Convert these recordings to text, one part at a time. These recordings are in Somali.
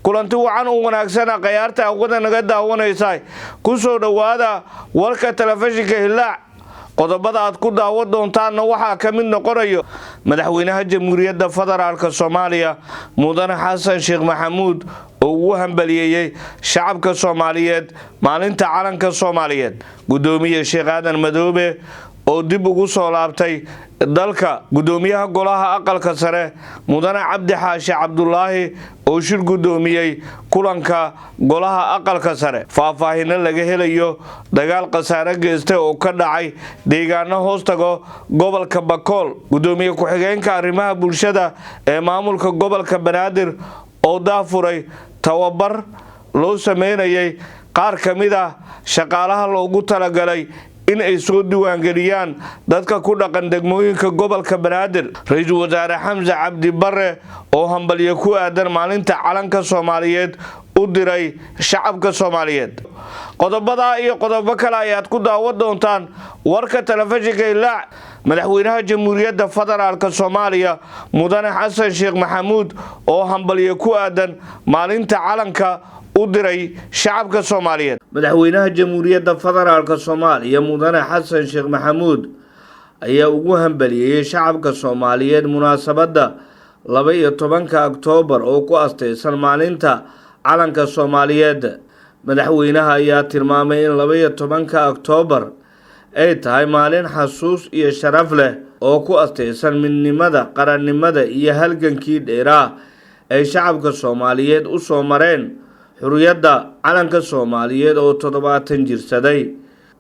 kulanti wacan u wanaagsan qayaarta awada naga daawanaysa ku soo dhawaada warka telefishinka Hillaac qodobada aad ku daawan doontaan waxa ka mid noqonayo madaxweynaha jamhuuriyadda federaalka Soomaaliya Mudane Xasan Sheekh Maxamuud oo uu hambaliyay shacabka Soomaaliyeed maalinta calanka Soomaaliyeed gudoomiye Sheekh Aadan Madoobe oo dib ugu soo laabtay dalka gudoomiyaha golaha aqalka sare Mudane Cabdi Xaashi Cabdullaahi oo shir gudoomiyay kulanka golaha aqalka sare faahfaahin laga helayo dagaal qasaare geystay oo ka dhacay deegaano hoostago gobolka Bakool gudoomiye ku xigeenka arrimaha bulshada ee maamulka gobolka Banaadir oo daafuray tababar loo sameeyay qaar kamid ah shaqaalaha loogu talagalay in ay soo diiwaan galiyaan dadka ku dhaqan degmooyinka gobolka Banaadir Ra'iisul Wasaare Xamza Cabdi Barre oo hambaliyo ku aadan maalinta calanka Soomaaliyeed u diray shacabka Soomaaliyeed qodobada iyo qodobo kale ayaad ku daawan doontaan warka telefishinka Hillaac madaxweynaha jamhuuriyadda federaalka Soomaaliya Mudane Xasan Sheekh Maxamuud oo hambaliyo ku aadan maalinta calanka u diray shacabka Soomaaliyeed madaxweynaha jamhuuriyadda federaalka Soomaaliya Mudane Xasan Sheekh Maxamuud ayaa ugu hambaliyay shacabka Soomaaliyeed munaasabada 12 Oktoobar oo ku aastaysan maalinta calanka Soomaaliyeed madaxweynaha ayaa tilmaamay in 12 Oktoobar ay tahay maalin xasuus iyo sharaf leh oo ku aastaysan midnimada qarannimada iyo halgankii dheeraa ay shacabka Soomaaliyeed u soo mareen xurriyadda calanka Soomaaliyeed oo 70 jirsaday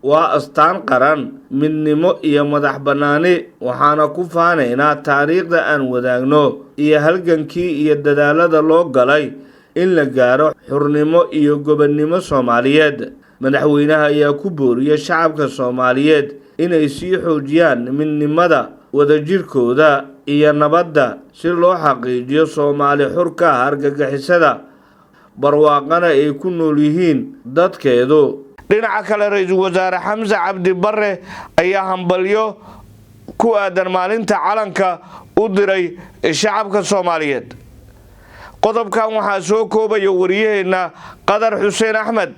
waa astaan qaran midnimo iyo madax banaani waxaana ku faanaynaa taariikhda aan wadaagno iyo halgankii iyo dadaalada loo galay in la gaaro xurnimo iyo gobonnimo Soomaaliyeed madaxweynaha ayaa ku booriyay shacabka Soomaaliyeed inay sii xoojiyaan midnimada wadajirkooda iyo nabadda si loo xaqiijiyo Soomaali xur ka argagixisada barwaaqana ay ku nool yihiin dadkeedu dhinaca kale Ra'iisul Wasaare Xamza Cabdi Barre ayaa hambalyo ku aadan maalinta calanka u diray shacabka Soomaaliyeed qodobkan waxa soo koobayo wariyaheena Qadar Xuseen Axmed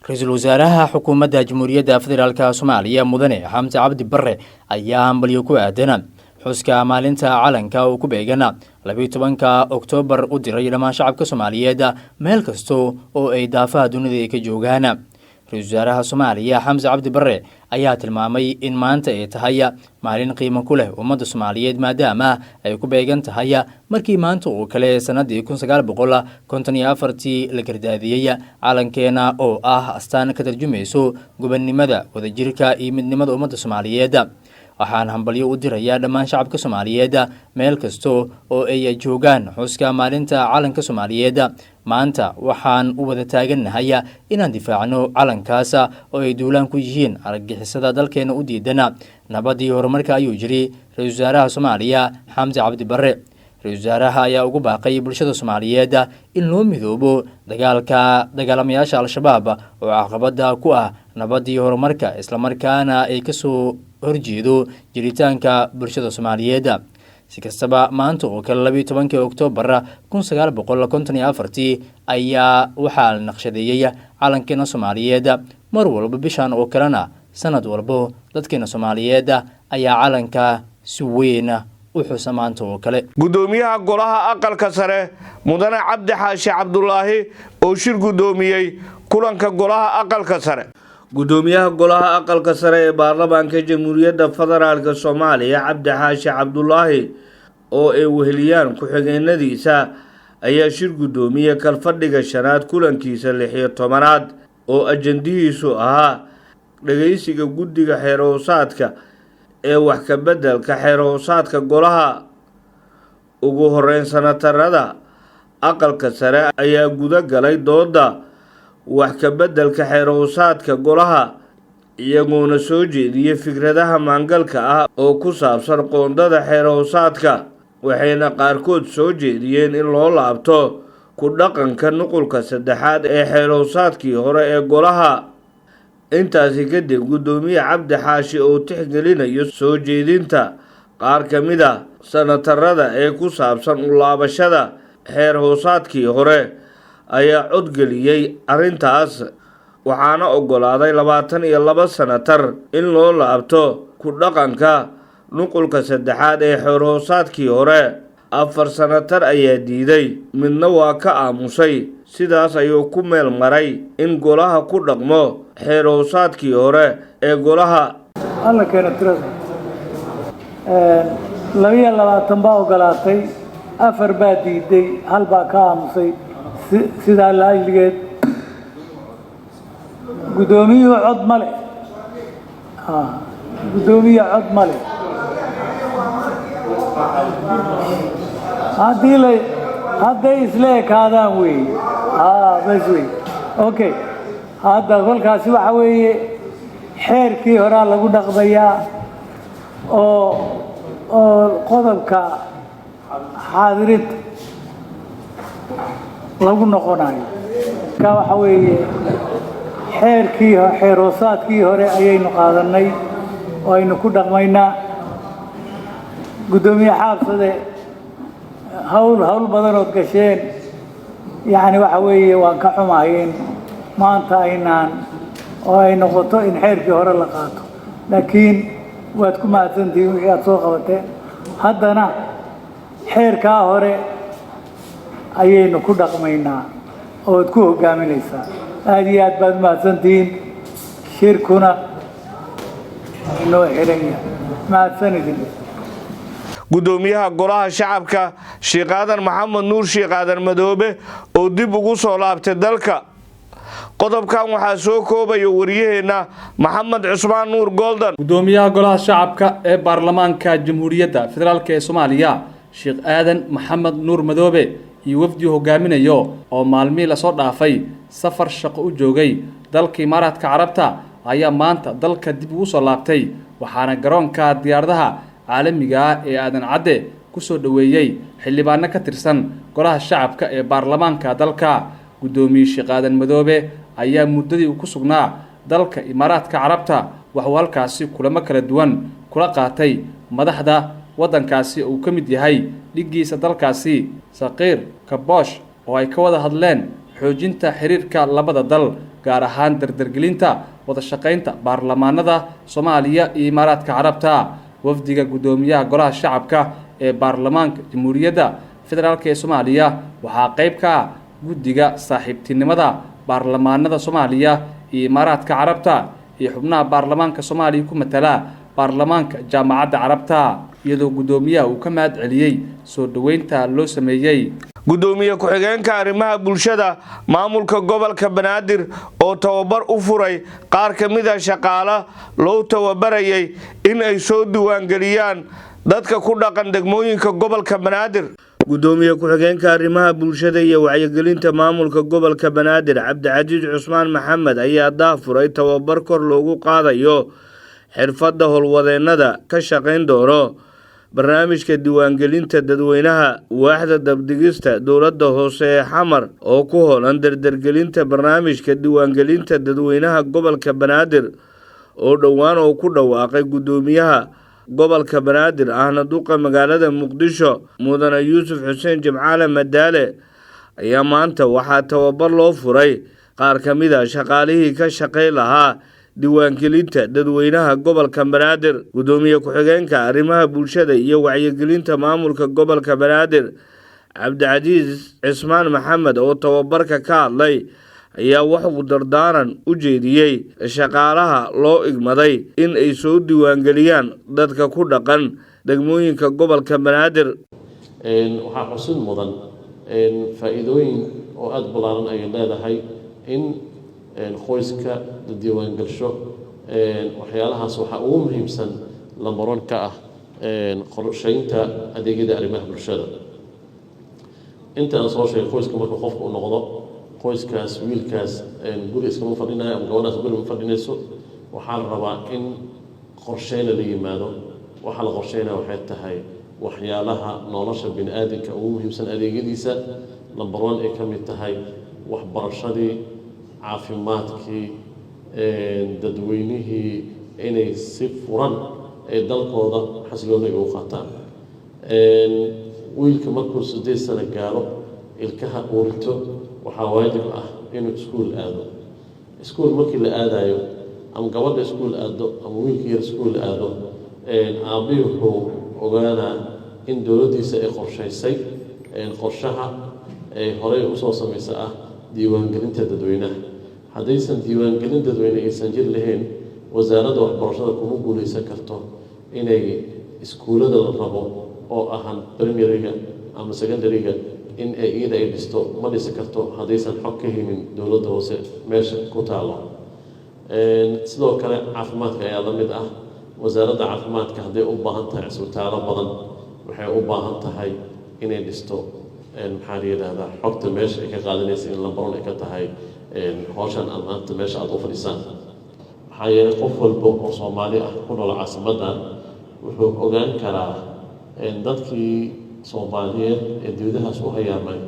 Ra'iisul Wasaaraha Xukuumadda Jamhuuriyadda Federaalka Soomaaliya Mudane Xamza Cabdi Barre ayaa hambalyo ku aadan xuska maalinta calanka oo ku beegana 12 Oktoobar u diray dhammaan shacabka Soomaaliyeed meel kasta oo ay daafaha dunida ka joogaan Ra'iisul Wasaaraha Soomaaliya Xamza Cabdi Barre ayaa tilmaamay in maanta ay tahay maalin qiimo ku leh ummadda Soomaaliyeed maadaama ay ku beegan tahay markii maanta oo kale sanadii 1954 la gardaadiyay calankeena oo ah astaan ka tarjumayso gobonnimada wadajirka iyo midnimada ummadda Soomaaliyeed waxaan hambalyo u dirayaa dhammaan shacabka Soomaaliyeed meel kasta oo ay joogaan xuska maalinta calanka Soomaaliyeed maanta waxaan u wada taaganahay inaan difaacno calankaas oo ay duulaan ku yihiin argagixisada dalkeena u diidana nabadii horumarka ayuu jiri Ra'iisul Wasaaraha Soomaaliya Xamza Cabdi Barre Ra'iisul Wasaaraha ayaa ugu baaqay bulshada Soomaaliyeed in loo midoobo dagaalamayaasha Al-Shabaab oo caqabada ku ah nabadii horumarka isla markaana ay ka soo horjeedo jiritaanka bulshada Soomaaliyeed si kastaba maanta oo kale 12 Oktoobar 1954 ayaa waxaa la naqshadeeyay calankeena Soomaaliyeed mar walba bishan oo kalena sanad walba dadkeena Soomaaliyeed ayaa calanka si weyn u xusa maanta oo kale gudoomiyaha golaha aqalka sare Mudane Cabdi Xaashi Cabdullaahi oo shir gudoomiyay kulanka golaha aqalka sare gudoomiyaha golaha aqalka sare ee baarlamaanka jamhuuriyadda federaalka Soomaaliya Cabdi Xaashi Cabdullaahi oo ay weheliyaan ku xigeenadiisa ayaa shir gudoomiyay kalfadhiga shanaad kulankiisa 16aad oo ajandihiisu ahaa dhageysiga guddiga xeeroosaadka ee wax ka bedelka xeeroosaadka golaha ugu horeyn sanatarada aqalka sare ayaa guda galay dooda wax ka bedelka xeeroosaadka golaha iyagoona soo jeediyay fikradaha maangalka ah oo ku saabsan qoondada xeeroosaadka waxayna qaarkood soo jeediyeen in loo laabto ku dhaqanka nuqulka saddexaad ee xeeroosaadkii hore ee golaha intaasi kadib gudoomiye Cabdi Xaashi oo tixgelinayo soo jeedinta qaar kamid sanatarada ee ku saabsan u laabashada xeer hoosaadkii hore ayaa codgeliyey arrintaas waxaana oggolaaday 22 senatar in loo laabto ku dhaqanka nuqulka saddexaad ee xeer-hoosaadkii hore 4 senatar ayaa diiday midna waa ka aamusay sidaas ayuu ku meel maray in golaha ku dhaqmo xeer-hoosaadkii hore ee golaha alla keena tirada 22 baa ogolaatay 4 baa diiday 1 baa ka aamusay sidaa la ajligeed gudoomiyuhu cod male gudoomiye cod male hadday isla ekaadaan weeye bas wey okay hadda kolkaasi waxa weeye xeerkii horaa lagu dhaqmayaa oo qodobka xaadirinta lagu noqonayo ka waxa weeye xeer-hoosaadkii hore ayaynu qaadanay oo aynu ku dhaqmaynaa gudoomiye xaabsade hawl badanood gasheen yacni waxa weeye waan ka xumahayn maanta oo ay noqoto in xeerkii hore la qaato laakiin waad ku mahadsantihiin wixii aad soo qabateen haddana xeerkaa hore ayaynu ku dhaqmaynaa ood ku hogaaminaysaa aad iyo aad baad mahadsantihiin shirkuna inoo xiran yahay mahadsanidin gudoomiyaha golaha shacabka Sheekh Aadan Maxamed Nuur Sheekh Aadan Madoobe oo dib ugu soo laabtay dalka qodobkan waxaa soo koobaya wariyaheena Maxamed Cusmaan Nuur Golden gudoomiyaha golaha shacabka ee baarlamaanka Jamhuuriyadda Federaalka ee Soomaaliya Sheekh Aadan Maxamed Nuur Madoobe iyo wafdi hogaaminayo oo maalmii la soo dhaafay safar shaqo u joogay dalka Imaaraadka Carabta ayaa maanta dalka dib ugu soo laabtay waxaana garoonka diyaaradaha caalamiga ee aadan cadde ku soo dhaweeyay xildhibaano ka tirsan golaha shacabka ee baarlamaanka dalka gudoomiye Sheekh Aadan Madoobe ayaa muddadii uu ku sugnaa dalka Imaaraadka Carabta wuxuu halkaasi kulamo kala duwan kula qaatay madaxda wadankaasi uu ka mid yahay dhigiisa dalkaasi Saqiir Kaboosh oo ay ka wada hadleen xoojinta xiriirka labada dal gaar ahaan dardargelinta wada shaqaynta baarlamaanada Soomaaliya iyo Imaaraadka Carabta wafdiga gudoomiyaha golaha shacabka ee baarlamaanka Jamhuuriyadda Federaalka ee Soomaaliya waxaa qayb ka ah guddiga saaxiibtinimada baarlamaanada Soomaaliya iyo Imaaraadka Carabta iyo xubnaha baarlamaanka Soomaaliya ku matala baarlamaanka Jaamacadda Carabta iyadoo gudoomiyaha uu ka mahad celiyay soo dhaweynta loo sameeyay gudoomiye ku-xigeenka arrimaha bulshada maamulka gobolka Banaadir oo tababar u furay qaar ka mid ah shaqaale loo tababarayay in ay soo diiwaan galiyaan dadka ku dhaqan degmooyinka gobolka Banaadir gudoomiye ku-xigeenka arrimaha bulshada iyo wacyigelinta maamulka gobolka Banaadir Cabdicasiis Cusmaan Maxamed ayaa daafuray tababar kor loogu qaadayo xirfadda howlwadeennada ka shaqayn doono barnaamijka diiwaangelinta dadweynaha waaxda dabdigista dowladda hoose ee Xamar oo ku hoolan dardargelinta barnaamijka diiwaangelinta dadweynaha gobolka Banaadir oo dhowaan oo ku dhawaaqay gudoomiyaha gobolka Banaadir ahna duqa magaalada Muqdisho mudane Yuusuf Xuseen Jimcaale Madaale ayaa maanta waxaa tababar loo furay qaar ka mid ah shaqaalihii ka shaqeyn lahaa diiwaangelinta dadweynaha gobolka Banaadir gudoomiye ku-xigeenka arrimaha bulshada iyo wacyigelinta maamulka gobolka Banaadir Cabdicasiis Cusmaan Maxamed oo tababarka ka hadlay ayaa wuxuu dardaaran u jeediyay shaqaalaha loo igmaday in ay soo diiwaangeliyaan dadka ku dhaqan degmooyinka gobolka Banaadir waxaa xusid mudan faa'iidooyin oo aad ballaaran ay leedahay in qoyska la diiwaan gasho waxyaalahaas waxaa ugu muhiimsan lambaron ka ah qorsheynta adeegyada arrimaha bulshada inta aan soo sheegay qoyska marka qofku uu noqdo qoyskaas wiilkaas guri iskama fadhinayo ama gabadhaas guri ma fadhinayso waxaa la rabaa in qorsheyna la yimaado waxaa la qorsheynaya waxay tahay waxyaalaha nolosha bini aadamka ugu muhiimsan adeegyadiisa lambar 1 ay ka mid tahay waxbarashadii caafimaadkii dadweynihii inay si furan ay dalkooda xasilooni ugu qaataan wiilka markuu 8 sano gaaro ilkaha uurito waxaa waajib ah inuu iskuul aado iskuul markii la aadayo ama gabadha iskuul aado ama wiilka yar iskuul aado aabbihii wuxuu ogaanaa in dowladdiisa ay qorshaysay qorshaha ay horey usoo samaysa ah diiwaangelinta dadweynaha haddaysan diiwaangelin dadweyne aysan jir lahayn wasaaradda waxbarashada kuma guulaysan karto inay iskuullada la rabo oo ahan primaryga ama secondaryga in ay iyada ay dhisto ma dhisi karto haddaysan xog ka helin dowladda hoose meesha ku taalo sidoo kale caafimaadka ayaa la mid ah wasaaradda caafimaadka hadday u baahan tahay isbitaallo badan waxay u baahan tahay inay dhisto maxaa la yidhaahdaa xogta meesha ay ka qaadanaysa in lambaron ay ka tahay hawshan maanta meesha aada u fadhisaan maxaa yeelay qof walba oo Soomaali ah ku nool caasimadan wuxuu ogaan karaa dadkii Soomaaliyeed ee dawladahaas u hayaamay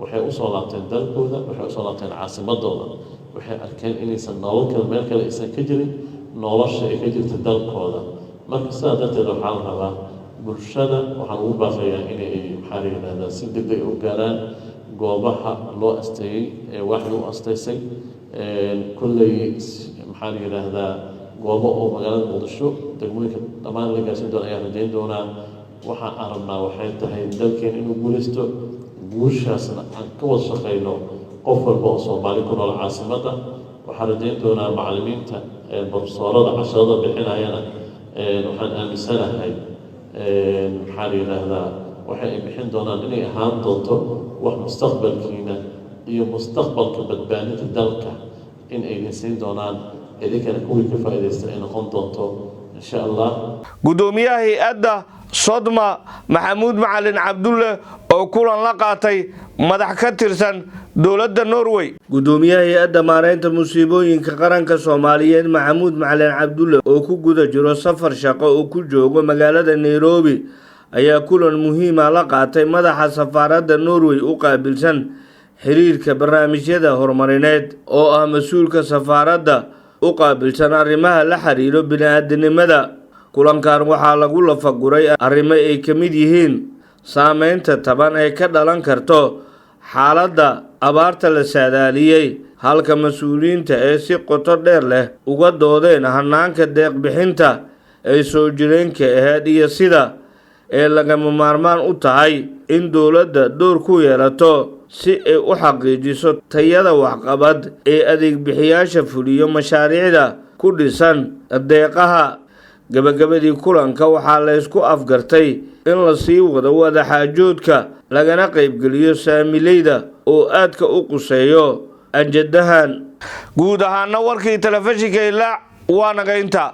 waxay u soo laabteen dalkooda waxay u soo laabteen caasimadooda waxay arkeen inaysan nolol kale meel kale aysan ka jirin nolosha ay ka jirta dalkooda marka sidaa darteed waxaa la rabaa bulshada waxaan ugu baaqayaa inay maxaa la yidhahdaa si degdeg u gaaraan goobaha loo asteeyey ee waxay u asteysay kulley maxaa la yidhaahdaa goobo oo magaalada Muqdisho degmooyinka dhammaan la gaarsiin doona ayaa rajayn doonaa waxaan aragnaa waxay tahay dalkeen inuu guulaysto guushaasna aan ka wada shaqayno qof walba oo Soomaali ku nool caasimadda waxaan rajayn doonaa macallimiinta professorada casharada bixinayana waxaan aaminsanahay maxaa la yidhaahdaa waxay ay bixin doonaan inay ahaan doonto wax mustaqbalkiina iyo mustaqbalka badbaadinta dalka in ay siin doonaan idinkana kuwii ka faa'iidaysta ay noqon doonto insha Allah gudoomiyaha hay'adda Sodma Maxamuud Macalin Cabdulle oo kulan la qaatay madax ka tirsan dowladda Norway gudoomiyaha hay'adda maareynta musiibooyinka qaranka Soomaaliyeed Maxamuud Macalin Cabdulle oo ku guda jiro safar shaqo oo ku joogo magaalada Nairobi ayaa kulan muhiim ah la qaatay madaxa safaaradda Norway u qaabilsan xiriirka barnaamijyada horumarineed oo ah mas'uulka safaaradda u qaabilsan arrimaha la xiriira bini'aadanimada kulankan waxaa lagu lafaguray arrimo ay ka mid yihiin saameynta taban ee ka dhalan karto xaaladda abaarta la saadaaliyay halka mas'uuliyiinta ee si qoto dheer leh uga doodeen hanaanka deeq bixinta ay soo jireenka ahayd iyo sida ee lagama maarmaan u tahay in dowladda door ku yeelato si ay u xaqiijiso tayada waxqabad ee adeeg bixiyaasha fuliyo mashaariicda ku dhisan deeqaha gabagabadii kulanka waxaa la isku afgartay in la sii wado wada xaajoodka lagana qaybgeliyo saamileyda oo aadka u quseeyo ajadahan guud ahaana warkii telefishinka Hilaac waa naga inta